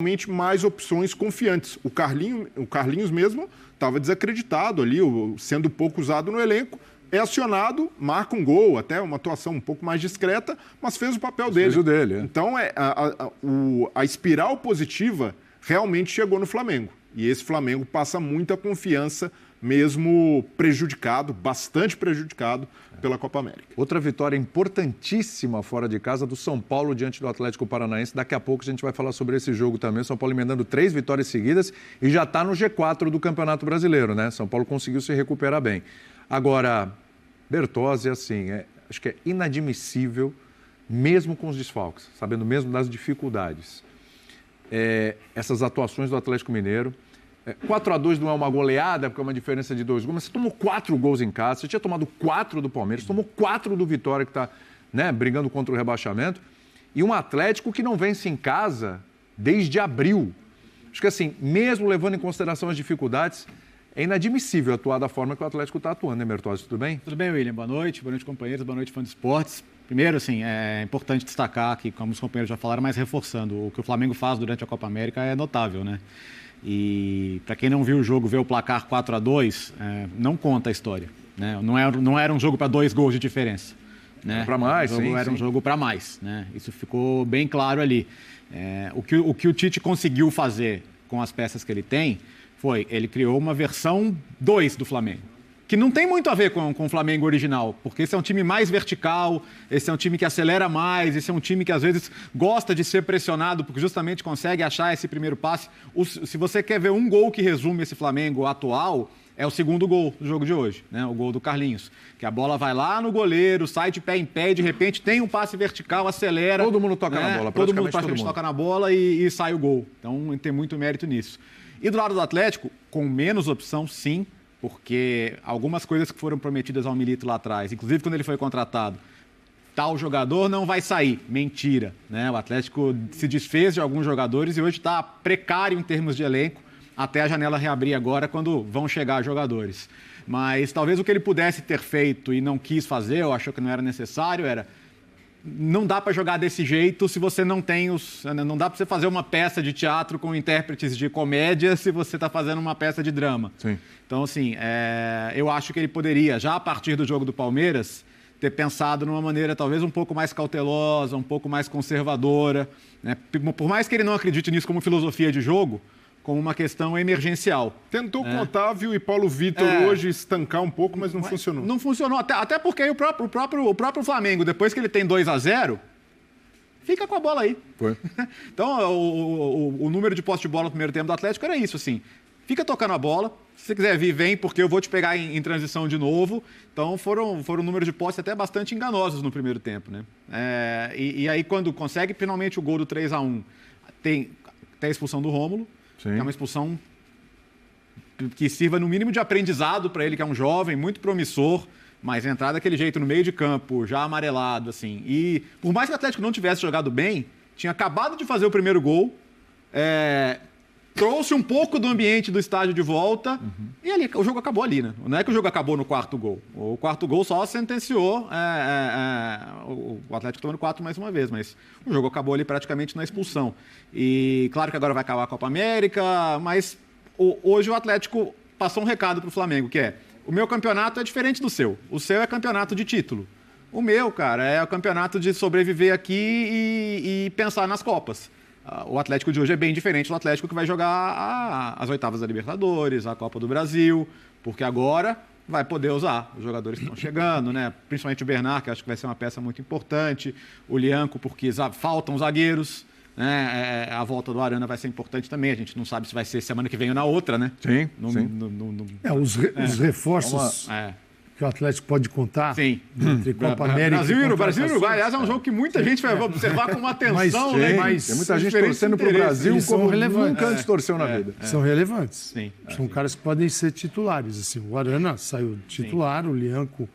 realmente mais opções confiantes. O Carlinhos mesmo estava desacreditado ali, sendo pouco usado no elenco, é acionado, marca um gol, até uma atuação um pouco mais discreta, mas fez o papel dele. Fez o dele, é. Então, a espiral positiva realmente chegou no Flamengo. E esse Flamengo passa muita confiança, mesmo prejudicado, bastante prejudicado pela Copa América. Outra vitória importantíssima fora de casa do São Paulo diante do Atlético Paranaense. Daqui a pouco a gente vai falar sobre esse jogo também. São Paulo emendando 3 vitórias seguidas e já está no G4 do Campeonato Brasileiro, né? São Paulo conseguiu se recuperar bem. Agora, Bertozzi, assim, acho que é inadmissível, mesmo com os desfalques, sabendo mesmo das dificuldades, essas atuações do Atlético Mineiro. 4-2 não é uma goleada, porque é uma diferença de 2 gols, mas você tomou 4 gols em casa, você tinha tomado 4 do Palmeiras, tomou 4 do Vitória, que está, né, brigando contra o rebaixamento, e um Atlético que não vence em casa desde abril. Acho que assim, mesmo levando em consideração as dificuldades, é inadmissível atuar da forma que o Atlético está atuando, né, Bertozzi? Tudo bem? Tudo bem, William. Boa noite, companheiros, boa noite, fã de esportes. Primeiro, assim, é importante destacar que, como os companheiros já falaram, mas reforçando, o que o Flamengo faz durante a Copa América é notável, né? E para quem não viu o jogo, ver o placar 4-2, não conta a história, né? Não era um jogo para 2 gols de diferença, né? Para mais, sim. Era um jogo para mais, né? Isso ficou bem claro ali. O que o Tite conseguiu fazer com as peças que ele tem foi, ele criou uma versão 2 do Flamengo, que não tem muito a ver com o Flamengo original, porque esse é um time mais vertical, esse é um time que acelera mais, esse é um time que às vezes gosta de ser pressionado, porque justamente consegue achar esse primeiro passe. Se você quer ver um gol que resume esse Flamengo atual, é o segundo gol do jogo de hoje, né? O gol do Carlinhos, que a bola vai lá no goleiro, sai de pé em pé, e de repente tem um passe vertical, acelera. Todo mundo toca na bola, todo mundo praticamente toca na bola e sai o gol. Então tem muito mérito nisso. E do lado do Atlético, com menos opção, sim, porque algumas coisas que foram prometidas ao Milito lá atrás, inclusive quando ele foi contratado, tal jogador não vai sair. Mentira, né? O Atlético se desfez de alguns jogadores e hoje está precário em termos de elenco, até a janela reabrir agora, quando vão chegar jogadores. Mas talvez o que ele pudesse ter feito e não quis fazer, ou achou que não era necessário, não dá para jogar desse jeito se você não tem não dá para você fazer uma peça de teatro com intérpretes de comédia se você está fazendo uma peça de drama. Sim. Então, assim, eu acho que ele poderia, já a partir do jogo do Palmeiras, ter pensado numa maneira talvez um pouco mais cautelosa, um pouco mais conservadora, né? Por mais que ele não acredite nisso como filosofia de jogo, como uma questão emergencial. Tentou com Otávio e Paulo Vitor hoje estancar um pouco, mas não funcionou. Não funcionou, até porque o próprio Flamengo, depois que ele tem 2-0, fica com a bola aí. Foi. Então, o número de posse de bola no primeiro tempo do Atlético era isso, assim. Fica tocando a bola, se você quiser vir, vem, porque eu vou te pegar em transição de novo. Então, foram números de posse até bastante enganosos no primeiro tempo, né? E aí, quando consegue finalmente o gol do 3-1, tem a expulsão do Rômulo. Sim. Que é uma expulsão que sirva no mínimo de aprendizado para ele, que é um jovem muito promissor, mas entrar daquele jeito no meio de campo, já amarelado, assim. E por mais que o Atlético não tivesse jogado bem, tinha acabado de fazer o primeiro gol, trouxe um pouco do ambiente do estádio de volta, e ali o jogo acabou ali, né? Não é que o jogo acabou no 4º gol. O 4º gol só sentenciou o Atlético tomando 4 mais uma vez, mas o jogo acabou ali praticamente na expulsão. E claro que agora vai acabar a Copa América, mas hoje o Atlético passou um recado para o Flamengo, que o meu campeonato é diferente do seu. O seu é campeonato de título. O meu, cara, é o campeonato de sobreviver aqui e pensar nas Copas. O Atlético de hoje é bem diferente do Atlético que vai jogar as oitavas da Libertadores, a Copa do Brasil, porque agora vai poder usar. Os jogadores estão chegando, né? Principalmente o Bernard, que acho que vai ser uma peça muito importante, o Lianco, porque faltam zagueiros, né? A volta do Arana vai ser importante também, a gente não sabe se vai ser semana que vem ou na outra, né? Sim, os reforços que o Atlético pode contar entre Copa América Brasil e Uruguai. Aliás, é um jogo que muita gente vai observar com uma atenção, né? Tem muita gente torcendo para o Brasil como nunca antes torceu na vida. São relevantes. Sim. São caras que podem ser titulares. Assim, o Arana saiu titular, o Lianco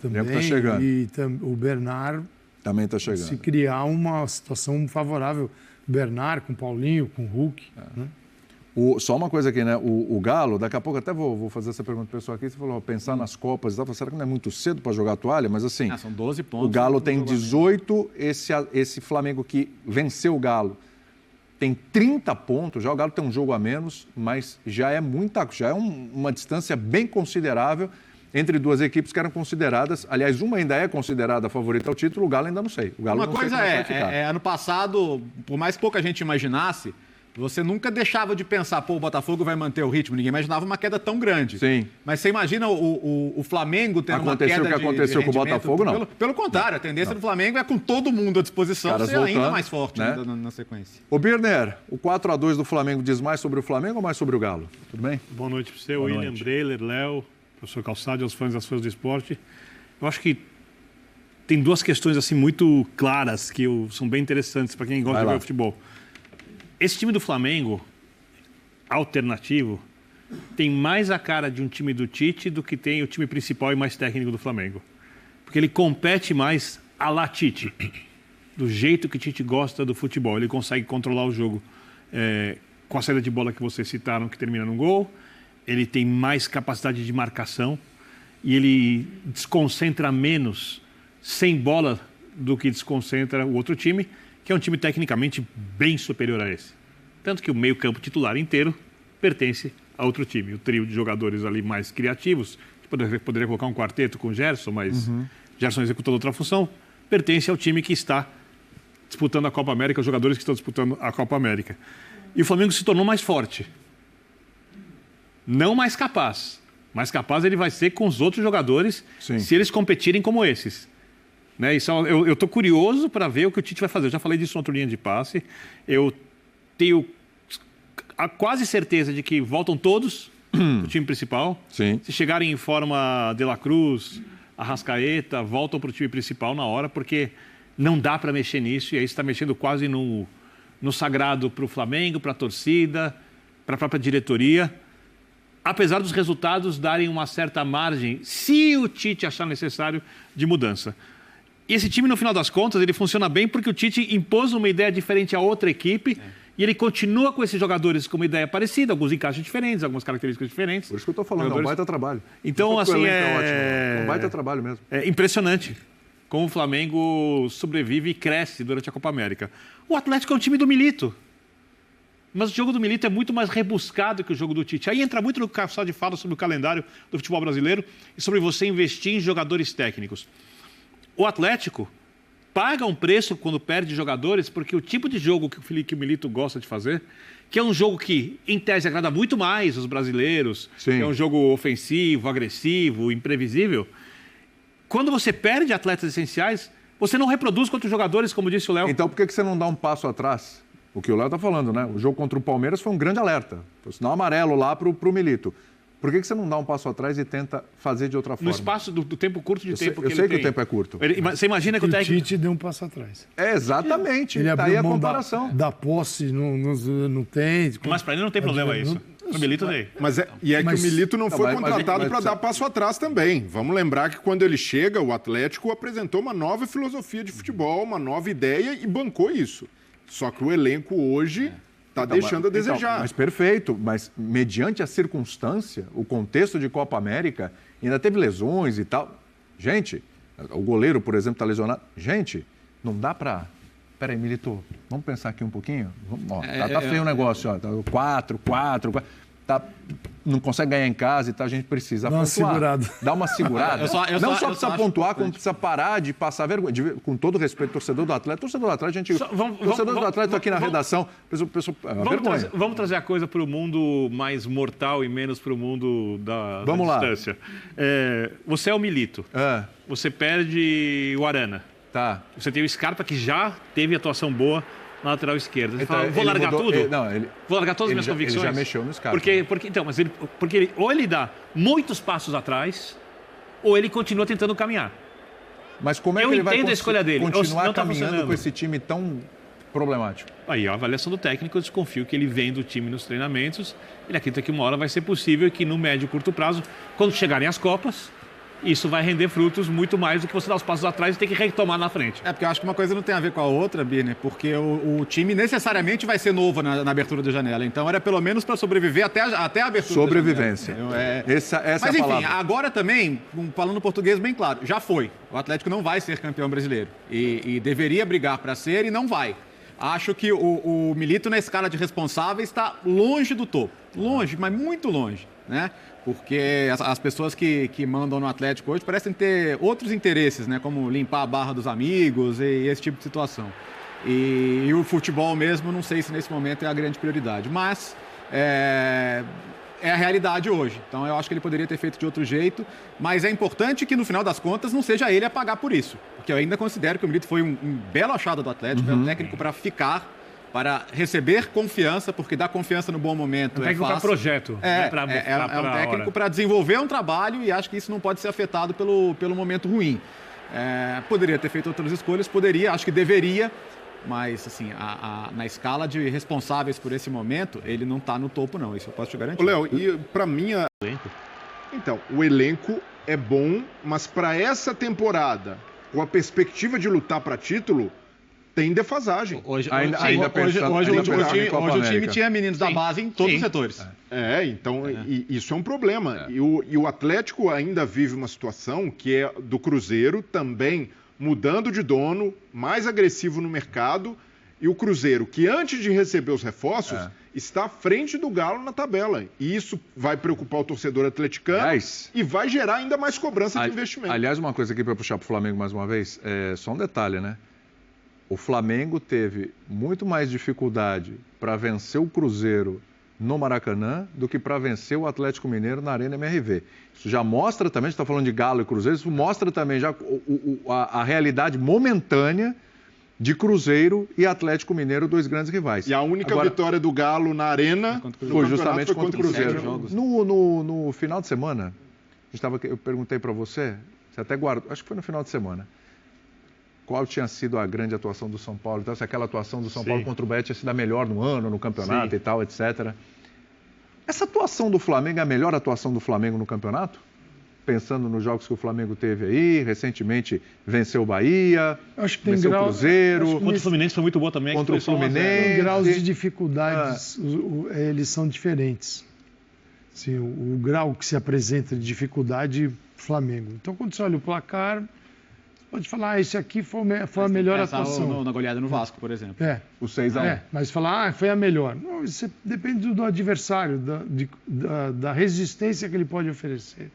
também. Tá chegando. E o Bernard também está chegando. Se criar uma situação favorável. Bernard com Paulinho, com Hulk. Né? Só uma coisa aqui, né? O Galo, daqui a pouco até vou fazer essa pergunta pro pessoal aqui. Você falou, pensar nas Copas e tal. Será que não é muito cedo para jogar a toalha? Mas assim, são 12 pontos. O Galo tem 18, esse Flamengo que venceu o Galo tem 30 pontos, já o Galo tem um jogo a menos, mas já é uma distância bem considerável entre duas equipes que eram consideradas, aliás, uma ainda é considerada a favorita ao título, o Galo ainda não sei. O Galo uma coisa ano passado, por mais que pouca gente imaginasse, você nunca deixava de pensar, o Botafogo vai manter o ritmo. Ninguém imaginava uma queda tão grande. Sim. Mas você imagina o Flamengo tendo uma queda o que aconteceu com o Botafogo, não. Pelo contrário, a tendência do Flamengo é com todo mundo à disposição ser ainda mais forte, né? na sequência. Ô Birner, o 4-2 do Flamengo diz mais sobre o Flamengo ou mais sobre o Galo? Tudo bem? Boa noite para você, William, Breiler, Léo, professor Calçado, aos fãs e às fãs do esporte. Eu acho que tem duas questões assim muito claras que são bem interessantes para quem gosta de ver o futebol. Esse time do Flamengo, alternativo, tem mais a cara de um time do Tite do que tem o time principal e mais técnico do Flamengo. Porque ele compete mais à la Tite, do jeito que Tite gosta do futebol. Ele consegue controlar o jogo com a saída de bola que vocês citaram, que termina no gol. Ele tem mais capacidade de marcação e ele desconcentra menos sem bola do que desconcentra o outro time, que é um time tecnicamente bem superior a esse. Tanto que o meio-campo titular inteiro pertence a outro time. O trio de jogadores ali mais criativos, poderia colocar um quarteto com o Gerson, mas Gerson executando outra função, pertence ao time que está disputando a Copa América, os jogadores que estão disputando a Copa América. E o Flamengo se tornou mais forte. Não mais capaz. Mais capaz ele vai ser com os outros jogadores, se eles competirem como esses. Né? Isso, eu estou curioso para ver o que o Tite vai fazer. Eu já falei disso na outra linha de passe. Eu tenho a quase certeza de que voltam todos o time principal. Sim. Se chegarem em forma De La Cruz, Arrascaeta, voltam para o time principal na hora, porque não dá para mexer nisso. E aí você está mexendo quase no sagrado para o Flamengo, para a torcida, para a própria diretoria. Apesar dos resultados darem uma certa margem, se o Tite achar necessário, de mudança. E esse time, no final das contas, ele funciona bem porque o Tite impôs uma ideia diferente a outra equipe e ele continua com esses jogadores com uma ideia parecida, alguns encaixes diferentes, algumas características diferentes. Por isso que eu estou falando, é um baita trabalho. Então, assim, é um baita trabalho mesmo. É impressionante como o Flamengo sobrevive e cresce durante a Copa América. O Atlético é um time do Milito. Mas o jogo do Milito é muito mais rebuscado que o jogo do Tite. Aí entra muito no que a de fala sobre o calendário do futebol brasileiro e sobre você investir em jogadores técnicos. O Atlético paga um preço quando perde jogadores, porque o tipo de jogo que o Milito gosta de fazer, que é um jogo que, em tese, agrada muito mais os brasileiros, é um jogo ofensivo, agressivo, imprevisível. Quando você perde atletas essenciais, você não reproduz contra os jogadores, como disse o Léo. Então, por que você não dá um passo atrás? O que o Léo está falando, né? O jogo contra o Palmeiras foi um grande alerta. Foi um sinal amarelo lá para o Milito. Por que você não dá um passo atrás e tenta fazer de outra forma? No espaço do tempo curto de tempo que ele tem. Eu sei que o tempo é curto. Você imagina que o técnico... O Tite deu um passo atrás. Exatamente. Ele abriu aí a mão comparação. Da posse, não tem. Mas para ele não tem problema isso. O Milito tem. Que o Milito não foi contratado para dar passo atrás também. Vamos lembrar que quando ele chega, o Atlético apresentou uma nova filosofia de futebol, uma nova ideia e bancou isso. Só que o elenco hoje está deixando a desejar. Mas perfeito, mas mediante a circunstância, o contexto de Copa América, ainda teve lesões e tal. Gente, o goleiro, por exemplo, está lesionado. Gente, não dá para... Peraí, Milito, vamos pensar aqui um pouquinho? Tá feio o negócio, ó. 4. Não consegue ganhar em casa e tal, a gente precisa pontuar. Dá uma segurada. Não só precisa pontuar, como precisa parar de passar vergonha. Com todo respeito, torcedor do Atlético, a gente... Torcedor do Atlético aqui na redação, vamos trazer a coisa para o mundo mais mortal e menos para o mundo da distância. Você é o Milito. Você perde o Arana. Tá. Você tem o Scarpa, que já teve atuação boa na lateral esquerda. Você fala, vou largar tudo? Vou largar todas as minhas convicções? Ele já mexeu no Scarpa. Porque ou ele dá muitos passos atrás, ou ele continua tentando caminhar. Mas como é que ele vai continuar tá caminhando com esse time tão problemático? Aí a avaliação do técnico, eu desconfio que ele vem do time nos treinamentos, ele acredita que uma hora vai ser possível e que no médio e curto prazo, quando chegarem as Copas, isso vai render frutos muito mais do que você dar os passos atrás e ter que retomar na frente. Porque eu acho que uma coisa não tem a ver com a outra, Birner, porque o time necessariamente vai ser novo na abertura da janela. Então era pelo menos para sobreviver até a abertura Sobrevivência. da janela. Essa Mas é a enfim, palavra. agora também, falando português bem claro, já foi. O Atlético não vai ser campeão brasileiro. E deveria brigar para ser e não vai. Acho que o Milito, na escala de responsáveis, está longe do topo. Longe, mas muito longe, né? Porque as pessoas que mandam no Atlético hoje parecem ter outros interesses, né? Como limpar a barra dos amigos e esse tipo de situação. E o futebol mesmo, não sei se nesse momento é a grande prioridade. Mas é a realidade hoje. Então eu acho que ele poderia ter feito de outro jeito. Mas é importante que no final das contas não seja ele a pagar por isso. Porque eu ainda considero que o Milito foi um belo achado do Atlético. É um técnico para ficar, para receber confiança, porque dar confiança no bom momento é fácil. Para projeto. É um técnico para desenvolver um trabalho e acho que isso não pode ser afetado pelo momento ruim. Poderia ter feito outras escolhas, poderia, acho que deveria, mas assim, na escala de responsáveis por esse momento, ele não está no topo não, isso eu posso te garantir. Léo, e para mim... Então, o elenco é bom, mas para essa temporada, com a perspectiva de lutar para título... Tem defasagem. Hoje o time tinha meninos da base em todos os setores. Então isso é um problema. E o Atlético ainda vive uma situação que é do Cruzeiro também mudando de dono, mais agressivo no mercado. E o Cruzeiro, que antes de receber os reforços, está à frente do Galo na tabela. E isso vai preocupar o torcedor atleticano e vai gerar ainda mais cobrança de investimento. Aliás, uma coisa aqui para puxar para o Flamengo mais uma vez, só um detalhe, né? O Flamengo teve muito mais dificuldade para vencer o Cruzeiro no Maracanã do que para vencer o Atlético Mineiro na Arena MRV. Isso já mostra também, a gente está falando de Galo e Cruzeiro, isso mostra também já a realidade momentânea de Cruzeiro e Atlético Mineiro, dois grandes rivais. E a única vitória do Galo na Arena foi justamente contra o Cruzeiro. No final de semana, eu perguntei para você até guardou, acho que foi no final de semana, qual tinha sido a grande atuação do São Paulo. Então, se aquela atuação do São Paulo contra o Bahia tinha sido a melhor no ano, no campeonato e tal, etc. Essa atuação do Flamengo é a melhor atuação do Flamengo no campeonato? Pensando nos jogos que o Flamengo teve aí, recentemente venceu o Bahia, acho que tem venceu o Cruzeiro. Contra o Fluminense foi muito boa também. Contra o Fluminense. Tem graus de dificuldades, eles são diferentes. Assim, o grau que se apresenta de dificuldade, Flamengo. Então, quando você olha o placar... Pode falar, esse aqui foi a melhor atuação. Na goleada no Vasco, por exemplo. O 6-1. Mas falar, foi a melhor. Não, isso depende do adversário, da resistência que ele pode oferecer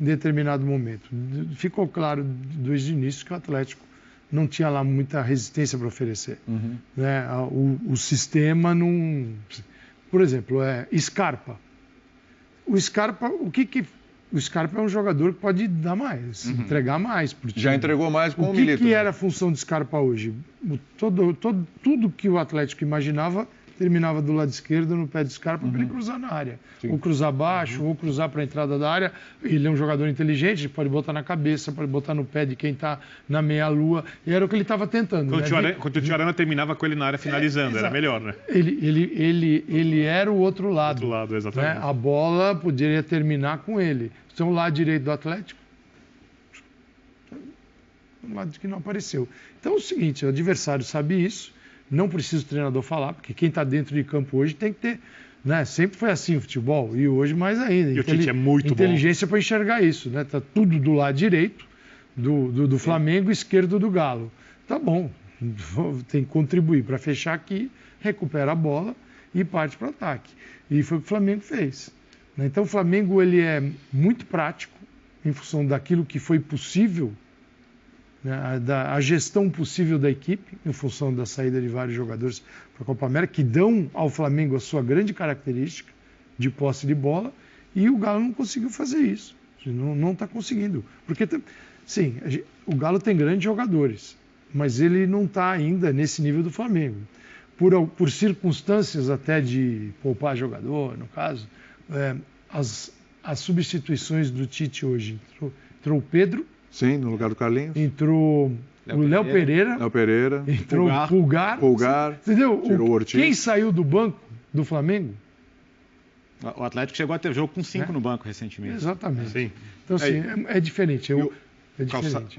em determinado momento. Ficou claro desde o início que o Atlético não tinha lá muita resistência para oferecer. Né? O sistema não... Por exemplo, Scarpa. O Scarpa, o Scarpa é um jogador que pode dar mais, entregar mais para o time. Já entregou mais com o Milito. O que era a função do Scarpa hoje? Tudo que o Atlético imaginava terminava do lado esquerdo, no pé do Scarpa, para ele cruzar na área. Sim. Ou cruzar baixo, ou cruzar para a entrada da área. Ele é um jogador inteligente, pode botar na cabeça, pode botar no pé de quem está na meia-lua. E era o que ele estava tentando. Quando o Tiarana terminava com ele na área finalizando, era melhor, né? Ele era o outro lado. Outro lado, exatamente. Né? A bola poderia terminar com ele. Então, o lado direito do Atlético, um lado que não apareceu. Então, é o seguinte, o adversário sabe isso, não precisa o treinador falar, porque quem está dentro de campo hoje tem que ter, né? Sempre foi assim o futebol, e hoje mais ainda. E o Tite é muito inteligência para enxergar isso, né? Está tudo do lado direito do Flamengo, esquerdo do Galo. Tá bom, tem que contribuir para fechar aqui, recupera a bola e parte para o ataque. E foi o que o Flamengo fez. Então o Flamengo ele é muito prático em função daquilo que foi possível, né, a gestão possível da equipe, em função da saída de vários jogadores para a Copa América, que dão ao Flamengo a sua grande característica de posse de bola, e o Galo não conseguiu fazer isso. Não está conseguindo. Porque, sim, o Galo tem grandes jogadores, mas ele não está ainda nesse nível do Flamengo. Por circunstâncias até de poupar jogador, no caso, as substituições do Tite hoje. Entrou o Pedro. Sim, no lugar do Carlinhos. Entrou o Léo Pereira. Entrou o Pulgar. Entendeu? Tirou o Ortiz. Quem saiu do banco do Flamengo? O Atlético chegou a ter jogo com 5 no banco recentemente. Exatamente. Sim. Então, assim, é diferente.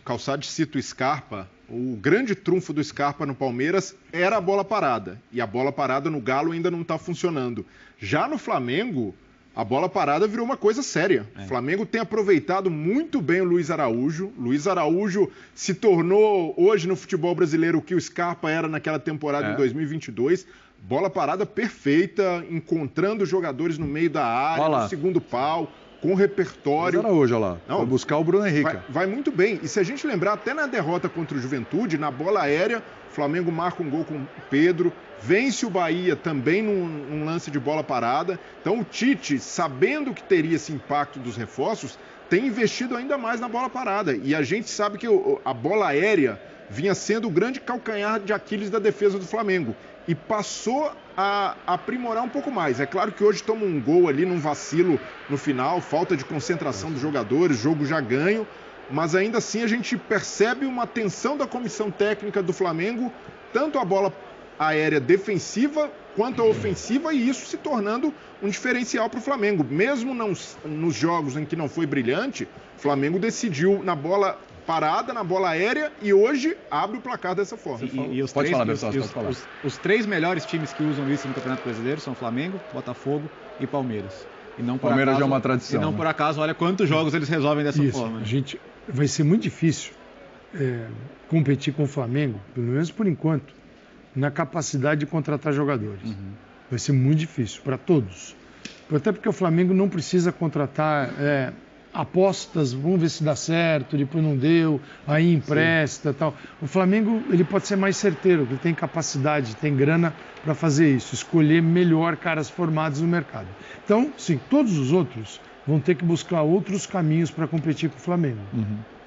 Calçade cita o Scarpa. O grande trunfo do Scarpa no Palmeiras era a bola parada. E a bola parada no Galo ainda não está funcionando. Já no Flamengo, a bola parada virou uma coisa séria. O Flamengo tem aproveitado muito bem o Luiz Araújo. Luiz Araújo se tornou hoje no futebol brasileiro o que o Scarpa era naquela temporada de 2022. Bola parada perfeita, encontrando jogadores no meio da área, no segundo pau, com repertório. Luiz Araújo, olha lá. Não, vai buscar o Bruno Henrique. Vai muito bem. E se a gente lembrar, até na derrota contra o Juventude, na bola aérea, o Flamengo marca um gol com o Pedro, vence o Bahia também num lance de bola parada. Então o Tite, sabendo que teria esse impacto dos reforços, tem investido ainda mais na bola parada. E a gente sabe que a bola aérea vinha sendo o grande calcanhar de Aquiles da defesa do Flamengo. E passou a aprimorar um pouco mais. É claro que hoje toma um gol ali num vacilo no final, falta de concentração dos jogadores, jogo já ganho, mas ainda assim a gente percebe uma atenção da comissão técnica do Flamengo, tanto a bola aérea defensiva quanto a ofensiva, e isso se tornando um diferencial para o Flamengo. Mesmo nos jogos em que não foi brilhante, o Flamengo decidiu na bola parada, na bola aérea, e hoje abre o placar dessa forma. Os três melhores times que usam isso no Campeonato Brasileiro são Flamengo, Botafogo e Palmeiras. E não por Palmeiras acaso, já é uma tradição. E não por acaso, olha quantos jogos eles resolvem dessa forma. Vai ser muito difícil competir com o Flamengo, pelo menos por enquanto, na capacidade de contratar jogadores. Vai ser muito difícil para todos. Até porque o Flamengo não precisa contratar apostas, vamos ver se dá certo, depois não deu, aí empresta e tal. O Flamengo, ele pode ser mais certeiro, ele tem capacidade, tem grana para fazer isso, escolher melhor caras formados no mercado. Então, sim, todos os outros vão ter que buscar outros caminhos para competir com o Flamengo.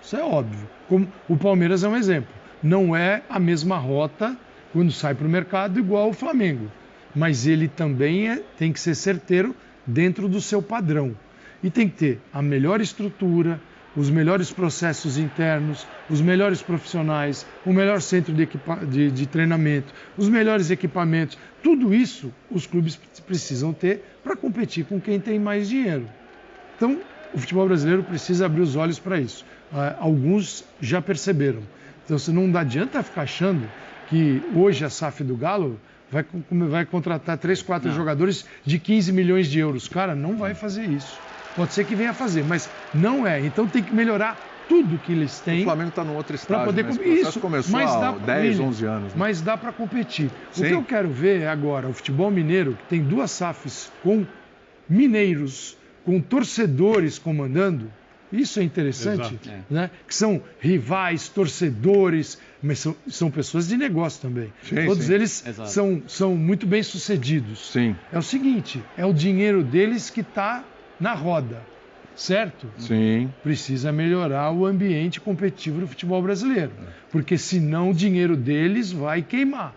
Isso é óbvio. Como o Palmeiras é um exemplo. Não é a mesma rota quando sai para o mercado igual o Flamengo, mas ele também tem que ser certeiro dentro do seu padrão. E tem que ter a melhor estrutura, os melhores processos internos, os melhores profissionais, o melhor centro de treinamento, os melhores equipamentos. Tudo isso os clubes precisam ter para competir com quem tem mais dinheiro. Então, o futebol brasileiro precisa abrir os olhos para isso. Alguns já perceberam. Então, não adianta ficar achando que hoje a SAF do Galo vai contratar 3, 4 jogadores de 15 milhões de euros. Cara, não vai fazer isso. Pode ser que venha a fazer, mas não é. Então tem que melhorar tudo que eles têm. O Flamengo está num outro estágio, poder né? Isso começou há 10, 11 anos. Né? Mas dá para competir. Sim. O que eu quero ver agora, o futebol mineiro, que tem 2 SAFs com mineiros, com torcedores comandando, isso é interessante, né? Que são rivais, torcedores, mas são pessoas de negócio também. Todos eles são muito bem sucedidos. Sim. É o seguinte, é o dinheiro deles que está na roda, certo? Sim. Precisa melhorar o ambiente competitivo do futebol brasileiro, porque senão o dinheiro deles vai queimar.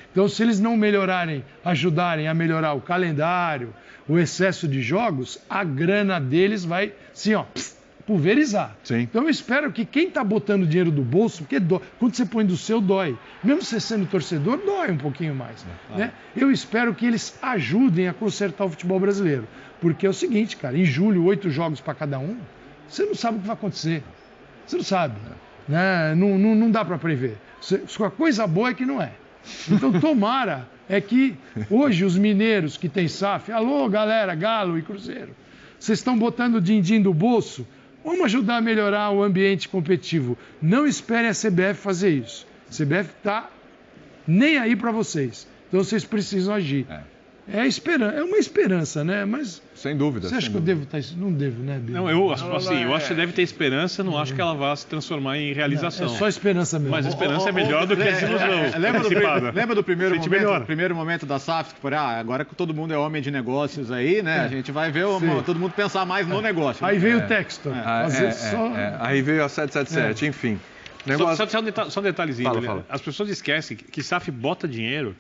Então, se eles não melhorarem, ajudarem a melhorar o calendário, o excesso de jogos, a grana deles vai, assim, pulverizar. Sim. Então, eu espero que quem está botando dinheiro do bolso, porque quando você põe do seu, dói. Mesmo você sendo torcedor, dói um pouquinho mais. Né? Eu espero que eles ajudem a consertar o futebol brasileiro. Porque é o seguinte, cara, em julho, 8 jogos para cada um, você não sabe o que vai acontecer. Você não sabe. Né? Não dá para prever. A coisa boa é que não é. Então, tomara que hoje os mineiros que têm SAF, alô, galera, Galo e Cruzeiro, vocês estão botando din-din do bolso, vamos ajudar a melhorar o ambiente competitivo. Não esperem a CBF fazer isso. A CBF está nem aí para vocês. Então, vocês precisam agir. É uma esperança, né? Mas sem dúvida. Você acha que eu devo estar isso? Não devo, né, Bia? Não, eu acho que você deve ter esperança, não acho que ela vá se transformar em realização. É só esperança mesmo. Mas a esperança é melhor do que a desilusão. Lembra do primeiro momento da SAF? Que agora que todo mundo é homem de negócios aí, né? A gente vai ver todo mundo pensar mais no negócio. Aí veio o texto. Aí veio a 777, enfim. Só um detalhezinho. Fala. As pessoas esquecem que SAF bota dinheiro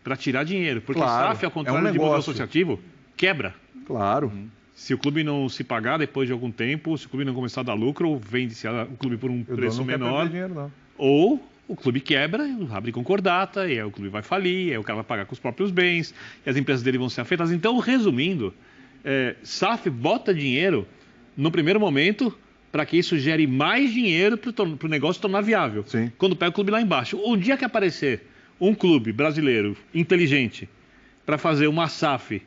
para tirar dinheiro. Porque SAF, ao de contrário de modelo associativo, quebra. Claro. Se o clube não se pagar depois de algum tempo, se o clube não começar a dar lucro, vende-se o clube por um preço menor. Dinheiro, não. Ou o clube quebra, abre concordata, e aí o clube vai falir, aí o cara vai pagar com os próprios bens, e as empresas dele vão ser afetadas. Então, resumindo, SAF bota dinheiro no primeiro momento para que isso gere mais dinheiro para o negócio tornar viável. Sim. Quando pega o clube lá embaixo. O dia que aparecer um clube brasileiro inteligente para fazer uma SAF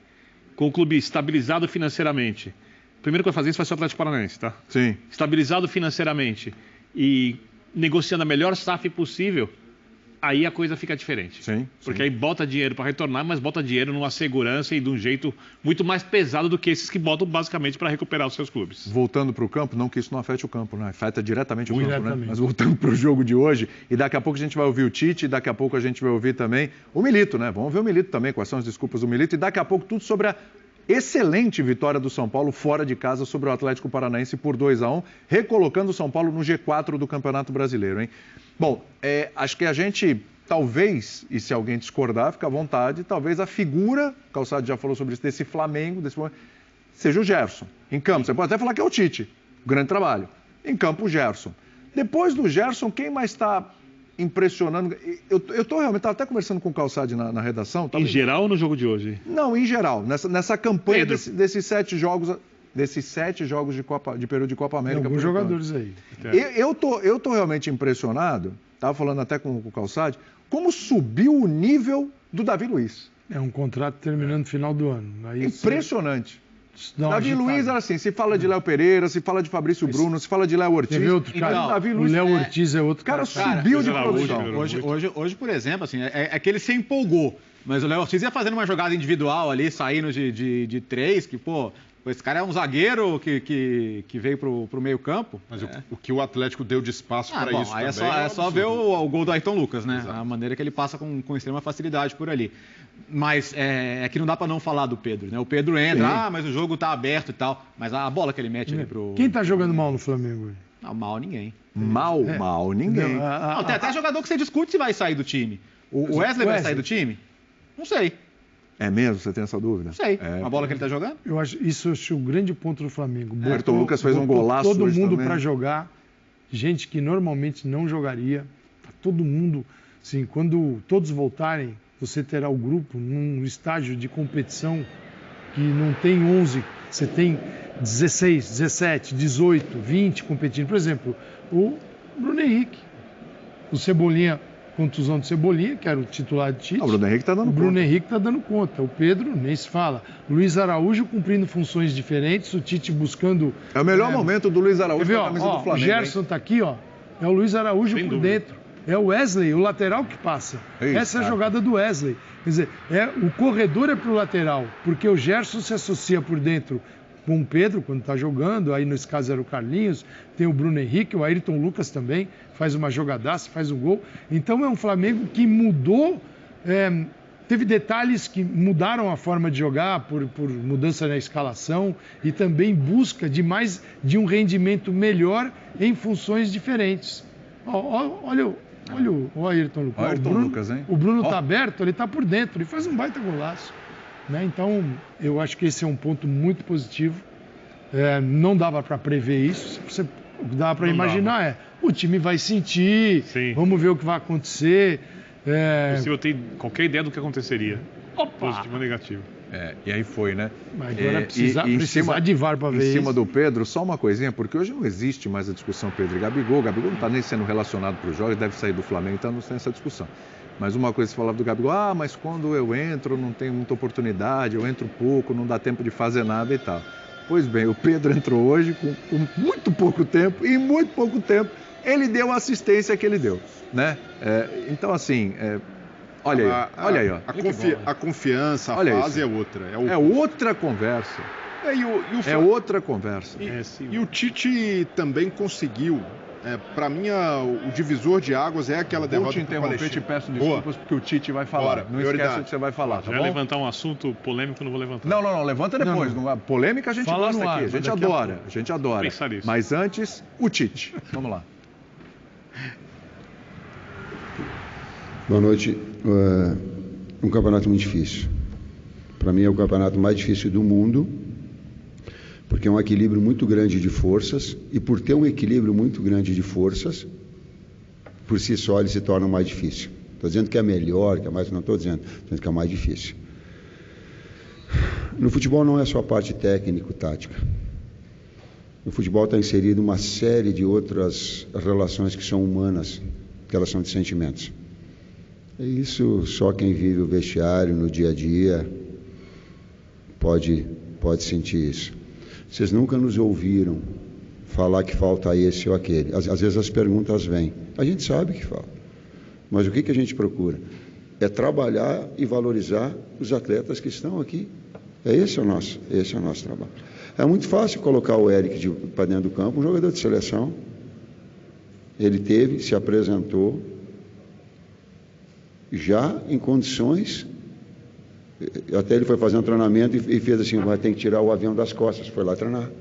com o clube estabilizado financeiramente, o primeiro que vai fazer isso vai ser o Atlético Paranaense, tá? Sim. Estabilizado financeiramente e negociando a melhor SAF possível, aí a coisa fica diferente. Sim. Porque aí bota dinheiro para retornar, mas bota dinheiro numa segurança e de um jeito muito mais pesado do que esses que botam basicamente para recuperar os seus clubes. Voltando para o campo, não que isso não afete o campo, né? Afeta diretamente o campo, né? Diretamente. Mas voltando para o jogo de hoje, e daqui a pouco a gente vai ouvir o Tite, e daqui a pouco a gente vai ouvir também o Milito, né? Vamos ver o Milito também, quais são as desculpas do Milito, e daqui a pouco tudo sobre a excelente vitória do São Paulo fora de casa sobre o Atlético Paranaense por 2-1, recolocando o São Paulo no G4 do Campeonato Brasileiro, hein? Bom, acho que a gente, talvez, e se alguém discordar, fica à vontade, talvez a figura, o Calçado já falou sobre isso, desse Flamengo, seja o Gerson. Em campo, você pode até falar que é o Tite, grande trabalho. Em campo, o Gerson. Depois do Gerson, quem mais está impressionando? Eu estou realmente, estava até conversando com o Calçado na redação. Em geral ou no jogo de hoje? Não, em geral. Nessa campanha desses 7 jogos... Desses 7 jogos de período de Copa América. Alguns jogadores aí. Eu tô realmente impressionado, estava falando até com o Calçade, como subiu o nível do Davi Luiz. É um contrato terminando no final do ano. Aí impressionante. Davi agitada. Luiz era assim, se fala de Léo Pereira, se fala de Fabrício Bruno, se fala de Léo Ortiz. Teve outro cara. Então, Davi Luiz, o Léo Ortiz é outro cara. cara. Subiu de produção. Hoje, por exemplo, assim, é que ele se empolgou. Mas o Léo Ortiz ia fazendo uma jogada individual ali, saindo de 3, que, pô, esse cara é um zagueiro que veio pro meio campo. Mas o que o Atlético deu de espaço para isso aí também... É só ver o gol do Ayrton Lucas, né? Exato. A maneira que ele passa com extrema facilidade por ali. Mas é que não dá para não falar do Pedro, né? O Pedro entra, mas o jogo tá aberto e tal. Mas a bola que ele mete ali pro... Quem tá jogando mal no Flamengo hoje? Não, mal ninguém. Mal ninguém. Não, tem até jogador que você discute se vai sair do time. O Wesley vai sair do time? Não sei. É mesmo? Você tem essa dúvida? Não sei. A bola que ele tá jogando? Eu acho o grande ponto do Flamengo. O Ayrton Lucas fez um golaço todo mundo para jogar. Gente que normalmente não jogaria. Tá todo mundo... Assim, quando todos voltarem, você terá o grupo num estágio de competição que não tem 11, você tem 16, 17, 18, 20 competindo. Por exemplo, o Bruno Henrique, o Cebolinha, contusão do Cebolinha, que era o titular de Tite. O Bruno Henrique está dando conta. O Bruno Henrique está dando conta. O Pedro nem se fala. Luiz Araújo cumprindo funções diferentes, o Tite buscando... É o melhor momento do Luiz Araújo com a camisa do Flamengo. O Gerson está aqui, ó. É o Luiz Araújo por dentro. É o Wesley, o lateral que passa. Essa é a jogada do Wesley. Quer dizer, o corredor é para o lateral, porque o Gerson se associa por dentro com o Pedro, quando está jogando, aí nesse caso era o Carlinhos, tem o Bruno Henrique, o Ayrton Lucas também, faz uma jogadaça, faz um gol. Então é um Flamengo que mudou, teve detalhes que mudaram a forma de jogar por mudança na escalação e também busca de um rendimento melhor em funções diferentes. Olha o Ayrton Lucas. O Ayrton Lucas, hein? O Bruno está aberto, ele está por dentro, ele faz um baita golaço. Né? Então, eu acho que esse é um ponto muito positivo. Não dava para prever isso. Você dava para imaginar, o time vai sentir, vamos ver o que vai acontecer. Se eu tenho qualquer ideia do que aconteceria. Positivo ou negativo. E aí foi, né? Mas agora precisar de VAR para ver isso. Em cima do Pedro, só uma coisinha, porque hoje não existe mais a discussão Pedro e Gabigol. O Gabigol não está nem sendo relacionado para os jogos, deve sair do Flamengo, então não tem essa discussão. Mas uma coisa que você falava do Gabigol, mas quando eu entro não tenho muita oportunidade, eu entro pouco, não dá tempo de fazer nada e tal. Pois bem, o Pedro entrou hoje com muito pouco tempo, e em muito pouco tempo ele deu a assistência que ele deu, né? Então, assim... Olha aí, ó. A confiança, a fase é outra. É outra conversa. É outra conversa. E o Tite também conseguiu. Para mim, o divisor de águas é aquela derrota. Vou te interromper, te peço desculpas, porque o Tite vai falar. Não esquece o que você vai falar, tá bom? Já levantar um assunto polêmico, eu não vou levantar. Não, levanta depois. Não. Polêmica a gente gosta aqui, a gente adora. A gente adora. Pensar isso. Mas antes, o Tite. Vamos lá. Boa noite. Um campeonato muito difícil. Para mim é o campeonato mais difícil do mundo, porque é um equilíbrio muito grande de forças, e por ter um equilíbrio muito grande de forças, por si só ele se torna mais difícil. Estou dizendo que é melhor, que é mais, não estou dizendo que é mais difícil. No futebol não é só a parte técnico-tática. No futebol está inserido uma série de outras relações que são humanas, que elas são de sentimentos. Isso só quem vive o vestiário no dia a dia pode sentir isso. Vocês nunca nos ouviram falar que falta esse ou aquele. Às vezes as perguntas vêm. A gente sabe que falta. Mas o que a gente procura? É trabalhar e valorizar os atletas que estão aqui. Esse é o nosso trabalho. É muito fácil colocar o Eric para dentro do campo, um jogador de seleção. Ele se apresentou já em condições, até ele foi fazer um treinamento e fez assim, vai ter que tirar o avião das costas, foi lá treinar.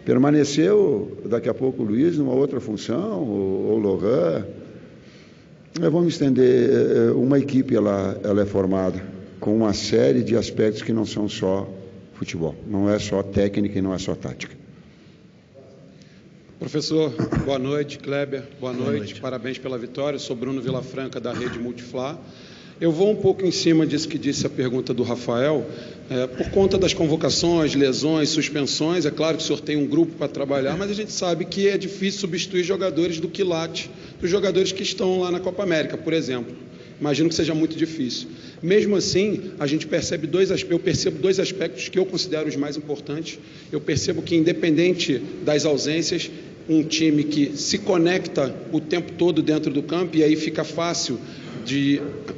Permaneceu, daqui a pouco, o Luiz, numa outra função, ou o Lohan. Vamos estender, uma equipe ela é formada com uma série de aspectos que não são só futebol, não é só técnica e não é só tática. Professor, boa noite. Kleber, boa noite. Parabéns pela vitória. Eu sou Bruno Vilafranca, da Rede Multiflá. Eu vou um pouco em cima disso que disse a pergunta do Rafael. Por conta das convocações, lesões, suspensões, é claro que o senhor tem um grupo para trabalhar, mas a gente sabe que é difícil substituir jogadores do quilate, dos jogadores que estão lá na Copa América, por exemplo. Imagino que seja muito difícil. Mesmo assim, a gente percebe eu percebo dois aspectos que eu considero os mais importantes. Eu percebo que, independente das ausências, um time que se conecta o tempo todo dentro do campo, e aí fica fácil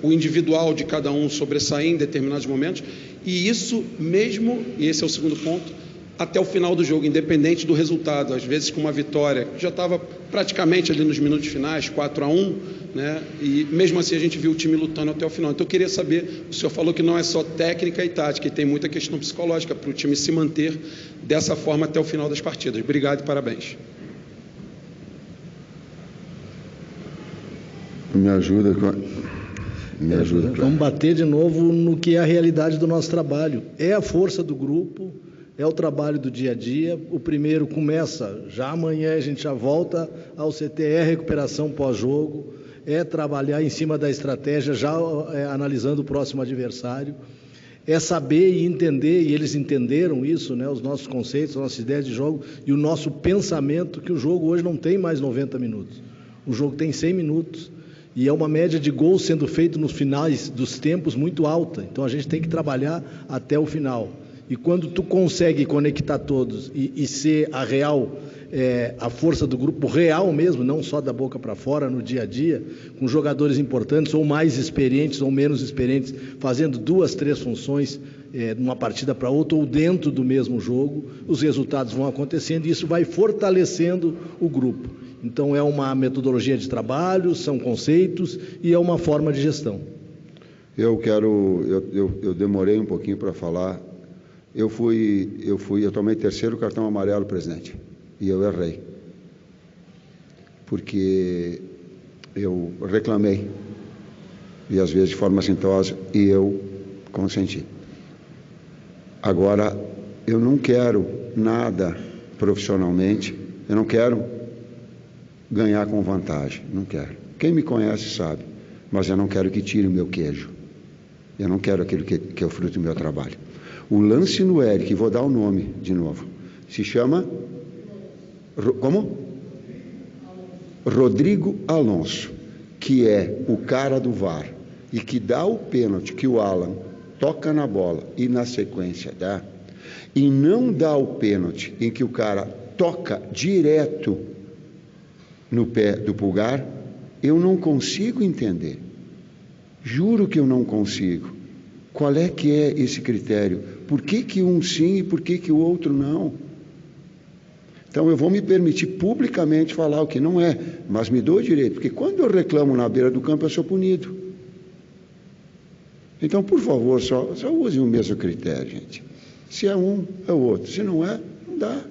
o individual de cada um sobressair em determinados momentos, e isso mesmo, e esse é o segundo ponto, até o final do jogo, independente do resultado. Às vezes com uma vitória, já estava praticamente ali nos minutos finais, 4-1, né? E mesmo assim a gente viu o time lutando até o final. Então eu queria saber, o senhor falou que não é só técnica e tática, e tem muita questão psicológica para o time se manter dessa forma até o final das partidas. Obrigado e parabéns. Me ajuda. Vamos bater de novo no que é a realidade do nosso trabalho. É a força do grupo, é o trabalho do dia a dia. O primeiro começa já amanhã, a gente já volta ao CTE, recuperação pós-jogo, é trabalhar em cima da estratégia, já analisando o próximo adversário. É saber e entender, e eles entenderam isso, né, os nossos conceitos, as nossas ideias de jogo e o nosso pensamento, que o jogo hoje não tem mais 90 minutos. O jogo tem 100 minutos. E é uma média de gols sendo feito nos finais dos tempos muito alta. Então a gente tem que trabalhar até o final. E quando tu consegue conectar todos e ser a real, a força do grupo real mesmo, não só da boca para fora no dia a dia, com jogadores importantes ou mais experientes ou menos experientes, fazendo 2, 3 funções numa partida para outra ou dentro do mesmo jogo, os resultados vão acontecendo e isso vai fortalecendo o grupo. Então é uma metodologia de trabalho, são conceitos e é uma forma de gestão. Eu demorei um pouquinho para falar. Eu tomei 3º cartão amarelo, presidente, e eu errei. Porque eu reclamei, e às vezes de forma assintosa, e eu consenti. Agora, eu não quero nada profissionalmente, eu não quero ganhar com vantagem, não quero. Quem me conhece sabe, mas eu não quero que tire o meu queijo. Eu não quero aquilo que é o fruto do meu trabalho. O lance no Eric, vou dar o nome de novo, se chama... Como? Rodrigo Alonso, que é o cara do VAR e que dá o pênalti que o Alan toca na bola e na sequência dá, e não dá o pênalti em que o cara toca direto no pé do Pulgar, eu não consigo entender. Juro que eu não consigo. Qual é que é esse critério? Por que um sim e por que o outro não? Então eu vou me permitir publicamente falar o que não é, mas me dou o direito, porque quando eu reclamo na beira do campo eu sou punido. Então, por favor, só use o mesmo critério, gente. Se é um, é o outro. Se não é, não dá.